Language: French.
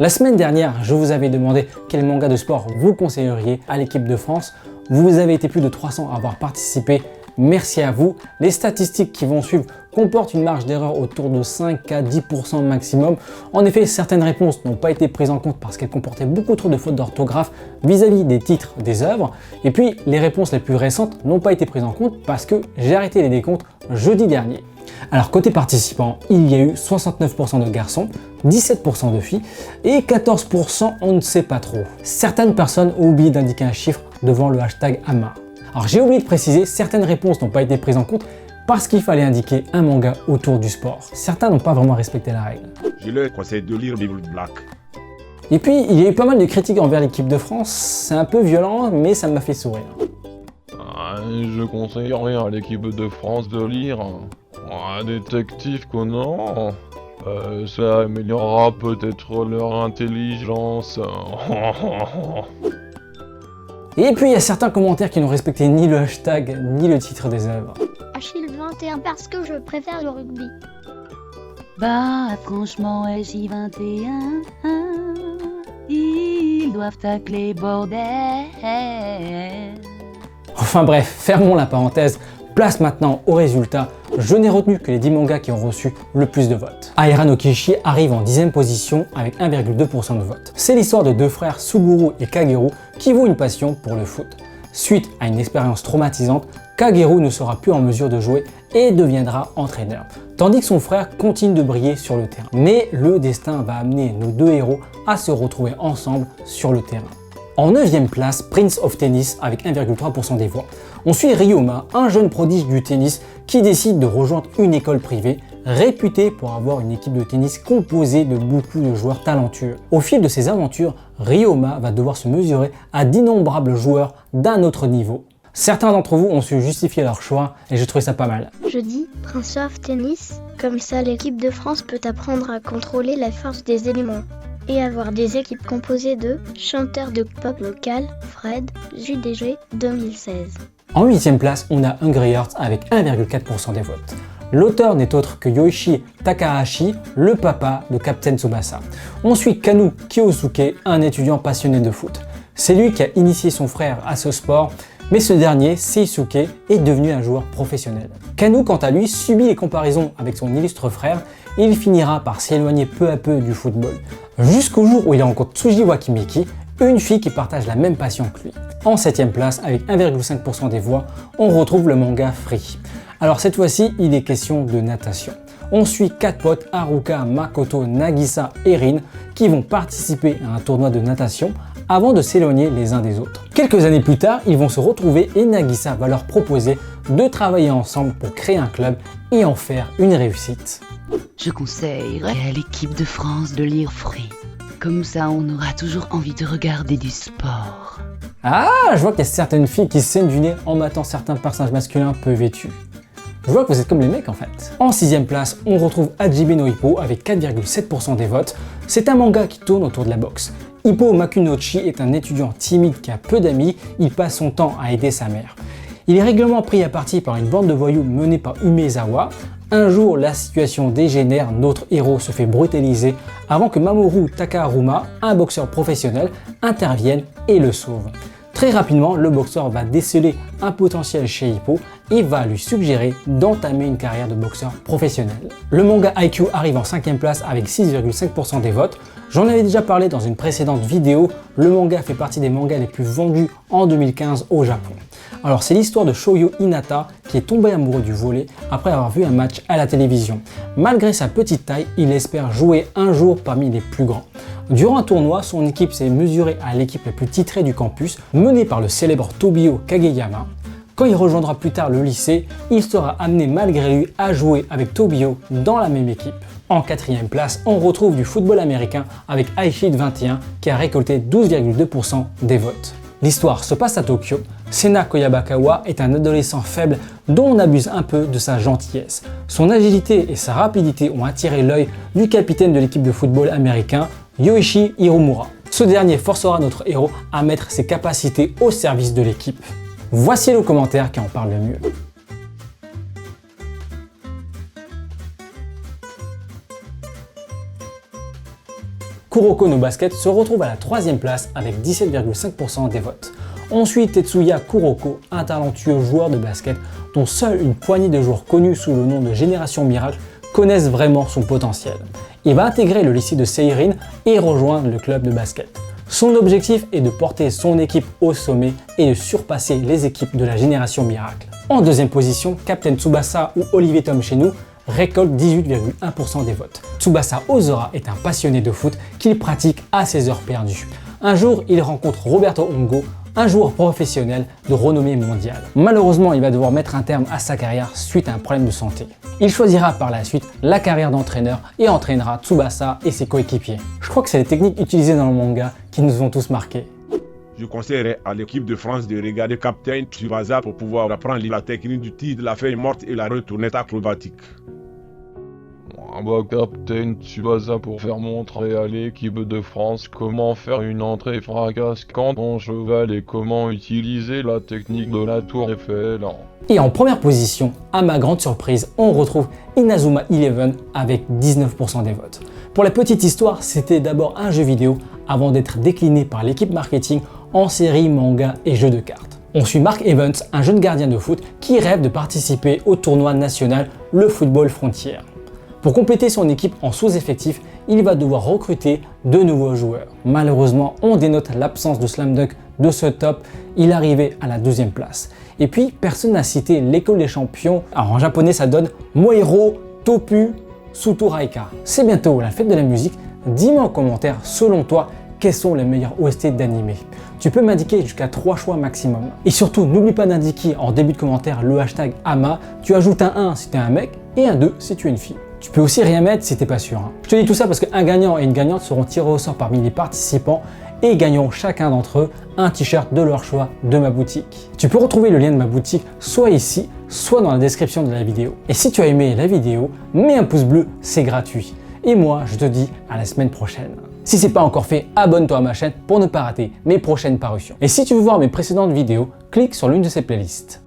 La semaine dernière, je vous avais demandé quel manga de sport vous conseilleriez à l'équipe de France. Vous avez été plus de 300 à avoir participé. Merci à vous. Les statistiques qui vont suivre comportent une marge d'erreur autour de 5 à 10% maximum. En effet, certaines réponses n'ont pas été prises en compte parce qu'elles comportaient beaucoup trop de fautes d'orthographe vis-à-vis des titres des œuvres. Et puis, les réponses les plus récentes n'ont pas été prises en compte parce que j'ai arrêté les décomptes jeudi dernier. Alors côté participants, il y a eu 69% de garçons, 17% de filles et 14% on ne sait pas trop. Certaines personnes ont oublié d'indiquer un chiffre devant le hashtag AMA. Alors j'ai oublié de préciser, certaines réponses n'ont pas été prises en compte parce qu'il fallait indiquer un manga autour du sport. Certains n'ont pas vraiment respecté la règle. Je leur conseille de lire Bible Black. Et puis il y a eu pas mal de critiques envers l'équipe de France, c'est un peu violent mais ça m'a fait sourire. Je conseillerais à l'équipe de France de lire un détective Conan. Ça améliorera peut-être leur intelligence. Et puis il y a certains commentaires qui n'ont respecté ni le hashtag ni le titre des œuvres. Achille 21 parce que je préfère le rugby. Bah franchement SJ21, ils doivent tacler bordel. Enfin bref, fermons la parenthèse. Place maintenant aux résultats. Je n'ai retenu que les 10 mangas qui ont reçu le plus de votes. Aira no Kishi arrive en 10e position avec 1,2% de votes. C'est l'histoire de deux frères Suguru et Kageru qui vouent une passion pour le foot. Suite à une expérience traumatisante, Kageru ne sera plus en mesure de jouer et deviendra entraîneur, tandis que son frère continue de briller sur le terrain. Mais le destin va amener nos deux héros à se retrouver ensemble sur le terrain. En 9e place, Prince of Tennis avec 1,3% des voix. On suit Ryoma, un jeune prodige du tennis qui décide de rejoindre une école privée réputée pour avoir une équipe de tennis composée de beaucoup de joueurs talentueux. Au fil de ses aventures, Ryoma va devoir se mesurer à d'innombrables joueurs d'un autre niveau. Certains d'entre vous ont su justifier leur choix et j'ai trouvé ça pas mal. Je dis Prince of Tennis, comme ça l'équipe de France peut apprendre à contrôler la force des éléments et avoir des équipes composées de chanteurs de pop local, Fred, JDG 2016. En 8e place, on a Hungry Hearts avec 1,4% des votes. L'auteur n'est autre que Yoichi Takahashi, le papa de Captain Tsubasa. On suit Kanu Kyosuke, un étudiant passionné de foot. C'est lui qui a initié son frère à ce sport, mais ce dernier, Seisuke, est devenu un joueur professionnel. Kanu, quant à lui, subit les comparaisons avec son illustre frère et il finira par s'éloigner peu à peu du football. Jusqu'au jour où il rencontre Tsuji Wakimiki, une fille qui partage la même passion que lui. En 7e place, avec 1,5% des voix, on retrouve le manga Free. Alors cette fois-ci, il est question de natation. On suit 4 potes, Haruka, Makoto, Nagisa et Rin, qui vont participer à un tournoi de natation avant de s'éloigner les uns des autres. Quelques années plus tard, ils vont se retrouver et Nagisa va leur proposer de travailler ensemble pour créer un club et en faire une réussite. Je conseillerais à l'équipe de France de lire Free. Comme ça, on aura toujours envie de regarder du sport. Ah, je vois qu'il y a certaines filles qui se saignent du nez en matant certains personnages masculins peu vêtus. Je vois que vous êtes comme les mecs en fait. En 6e place, on retrouve Hajime no Ippo avec 4,7% des votes. C'est un manga qui tourne autour de la boxe. Ippo Makunochi est un étudiant timide qui a peu d'amis, il passe son temps à aider sa mère. Il est régulièrement pris à partie par une bande de voyous menée par Umezawa. Un jour, la situation dégénère, notre héros se fait brutaliser avant que Mamoru Takaharuma, un boxeur professionnel, intervienne et le sauve. Très rapidement, le boxeur va déceler un potentiel chez Ippo et va lui suggérer d'entamer une carrière de boxeur professionnel. Le manga Haikyuu arrive en 5e place avec 6,5% des votes. J'en avais déjà parlé dans une précédente vidéo, le manga fait partie des mangas les plus vendus en 2015 au Japon. Alors c'est l'histoire de Shoyo Hinata qui est tombé amoureux du volley après avoir vu un match à la télévision. Malgré sa petite taille, il espère jouer un jour parmi les plus grands. Durant un tournoi, son équipe s'est mesurée à l'équipe la plus titrée du campus, menée par le célèbre Tobio Kageyama. Quand il rejoindra plus tard le lycée, il sera amené malgré lui à jouer avec Tobio dans la même équipe. En 4e place, on retrouve du football américain avec Aichi 21 qui a récolté 12,2% des votes. L'histoire se passe à Tokyo. Sena Koyabakawa est un adolescent faible dont on abuse un peu de sa gentillesse. Son agilité et sa rapidité ont attiré l'œil du capitaine de l'équipe de football américain, Yoichi Hiromura. Ce dernier forcera notre héros à mettre ses capacités au service de l'équipe. Voici le commentaire qui en parle le mieux. Kuroko no Basket se retrouve à la 3e place avec 17,5% des votes. Ensuite, Tetsuya Kuroko, un talentueux joueur de basket dont seule une poignée de joueurs connus sous le nom de Génération Miracle connaissent vraiment son potentiel. Il va intégrer le lycée de Seirin et rejoindre le club de basket. Son objectif est de porter son équipe au sommet et de surpasser les équipes de la Génération Miracle. En 2e position, Captain Tsubasa ou Olivier Tom chez nous récolte 18,1% des votes. Tsubasa Ozora est un passionné de foot qu'il pratique à ses heures perdues. Un jour, il rencontre Roberto Ongo, un joueur professionnel de renommée mondiale. Malheureusement, il va devoir mettre un terme à sa carrière suite à un problème de santé. Il choisira par la suite la carrière d'entraîneur et entraînera Tsubasa et ses coéquipiers. Je crois que c'est les techniques utilisées dans le manga qui nous ont tous marqués. Je conseillerais à l'équipe de France de regarder Captain Tsubasa pour pouvoir apprendre la technique du tir de la feuille morte et la retournette acrobatique. Captain Tsubasa pour faire montrer à l'équipe de France comment faire une entrée fracasse quand on cheval et comment utiliser la technique de la tour Eiffel. Et en première position, à ma grande surprise, on retrouve Inazuma Eleven avec 19% des votes. Pour la petite histoire, c'était d'abord un jeu vidéo avant d'être décliné par l'équipe marketing en série, manga et jeux de cartes. On suit Mark Evans, un jeune gardien de foot qui rêve de participer au tournoi national, le Football Frontier. Pour compléter son équipe en sous-effectif, il va devoir recruter de nouveaux joueurs. Malheureusement, on dénote l'absence de Slam Dunk de ce top, il arrivait à la 2e place. Et puis, personne n'a cité l'école des champions. Alors en japonais, ça donne Moero Topu Suturaika. C'est bientôt la fête de la musique. Dis-moi en commentaire, selon toi, quels sont les meilleurs OST d'anime. Tu peux m'indiquer jusqu'à 3 choix maximum. Et surtout, n'oublie pas d'indiquer en début de commentaire le hashtag AMA. Tu ajoutes un 1 si tu es un mec et un 2 si tu es une fille. Tu peux aussi rien mettre si t'es pas sûr. Je te dis tout ça parce qu'un gagnant et une gagnante seront tirés au sort parmi les participants et gagneront chacun d'entre eux un t-shirt de leur choix de ma boutique. Tu peux retrouver le lien de ma boutique soit ici, soit dans la description de la vidéo. Et si tu as aimé la vidéo, mets un pouce bleu, c'est gratuit. Et moi, je te dis à la semaine prochaine. Si c'est pas encore fait, abonne-toi à ma chaîne pour ne pas rater mes prochaines parutions. Et si tu veux voir mes précédentes vidéos, clique sur l'une de ces playlists.